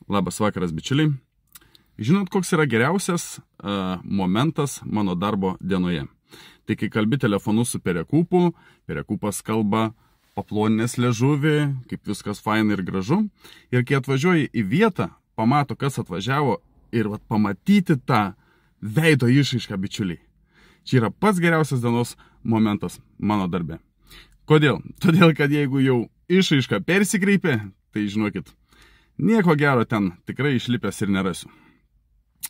Labas vakaras, bičiuliai. Žinot, koks yra geriausias momentas mano darbo dienoje? Tai kai kalbi telefonu su Perekupu, Perekupas kalba paploninės liežuvį, kaip viskas faina ir gražu. Ir kai atvažiuoji į vietą, pamato, kas atvažiavo ir pamatyti tą veido išraišką, bičiuliai. Čia yra pats geriausias dienos momentas mano darbe. Kodėl? Todėl, kad jeigu jau išraiška persikreipė, tai žinokit, nieko gero ten tikrai išlipęs ir nerasiu.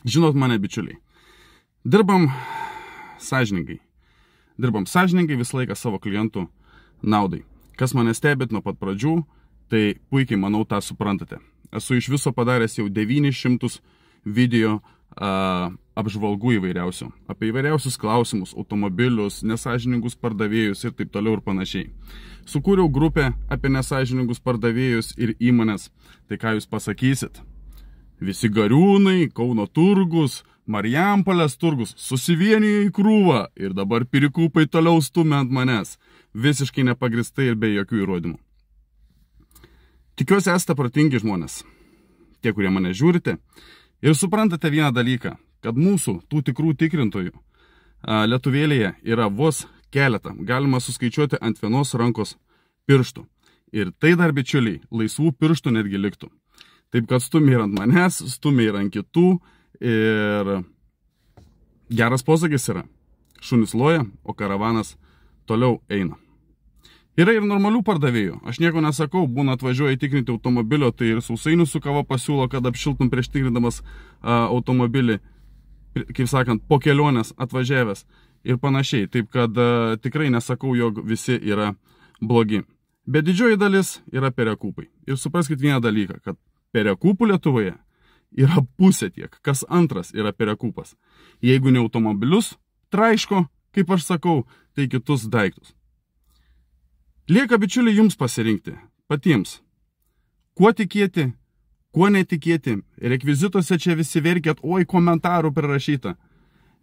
Žinot mane, bičiuliai, dirbam sąžiningai. Dirbam sąžiningai visą laiką savo klientų naudai. Kas mane stebit nuo pat pradžių, tai puikiai, manau, tą suprantate. Esu iš viso padaręs jau 900 video apžvalgų įvairiausių. Apie įvairiausius klausimus, automobilius, nesąžiningus pardavėjus ir taip toliau ir panašiai. Sukūriau grupę apie nesąžiningus pardavėjus ir įmonės. Tai ką jūs pasakysit? Visi Gariūnai, Kauno turgus, Marijampolės turgus susivienijo į krūvą ir dabar Perekupai toliau stumia ant manęs. Visiškai nepagristai ir be jokių įrodymų. Tikiuosi esate protingi žmonės, tie, kurie mane žiūrite, ir suprantate vieną dalyką, kad mūsų tų tikrų tikrintojų lietuvėlėje yra vos keletą, galima suskaičiuoti ant vienos rankos pirštų. Ir tai dar, bičiuliai, laisvų pirštų netgi liktų. Taip kad stumia ir ant manęs, stumia ir ant kitų. Ir geras posakis yra: šunys loja, o karavanas toliau eina. Yra ir normalių pardavėjų. Aš nieko nesakau, būna atvažiuoja įtikrinti automobilio, tai ir sausainių su kava pasiūlo, kad apšiltum prieš tikrindamas automobilį, kaip sakant, po kelionės atvažiavęs ir panašiai. Taip kad tikrai nesakau, jog visi yra blogi. Bet didžioji dalis yra Perekupai. Ir supraskit vieną dalyką, kad Perekupų Lietuvoje yra pusė tiek, kas antras yra Perekupas. Jeigu ne automobilius traiško, kaip aš sakau, tai kitus daiktus. Lieka, bičiuliai, jums pasirinkti patiems. Kuo tikėti, kuo netikėti. Rekvizituose čia visi verkėt, oi, komentarų prirašyta.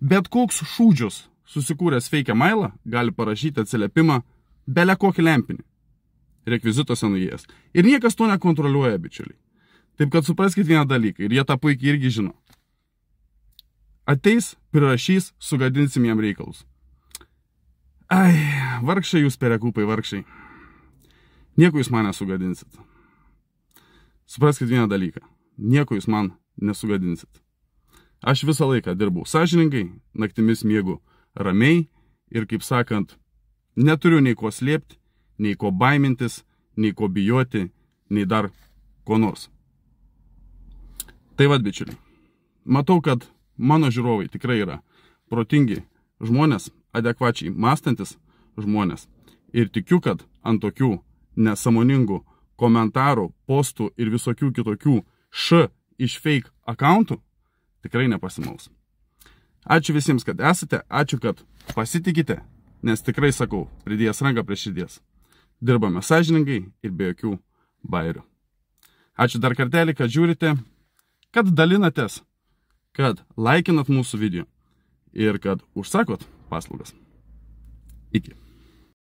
Bet koks šūdžius susikūręs fake mailą gali parašyti atsiliepimą bele kokį lempinį. Rekvizituose nuėjęs. Ir niekas to nekontroliuoja, bičiuliai. Taip kad supraskit vieną dalyką, ir jie tą puikiai irgi žino. Ateis, prirašys, sugadinsim jam reikalus. Ai, vargšai jūs, Perekupai, vargšai. Nieko jūs man nesugadinsit. Supraskit vieną dalyką. Nieko jūs man nesugadinsit. Aš visą laiką dirbau sąžiningai, naktimis miegu ramiai ir, kaip sakant, neturiu nei ko slėpti, nei ko baimintis, nei ko bijoti, nei dar ko nors. Tai vad, bičiuliai, matau, kad mano žiūrovai tikrai yra protingi žmonės, adekvačiai mąstantis žmonės. Ir tikiu, kad ant tokių nesąmoningų komentarų, postų ir visokių kitokių iš fake accountų tikrai nepasimaus. Ačiū visiems, kad esate, ačiū, kad pasitikite, nes tikrai sakau, pridėjęs ranką prie širdies. Dirbame sąžiningai ir be jokių bairių. Ačiū dar kartelį, kad žiūrite, kad dalinatės, kad laikinat mūsų video ir kad užsakot paslaugas. Iki.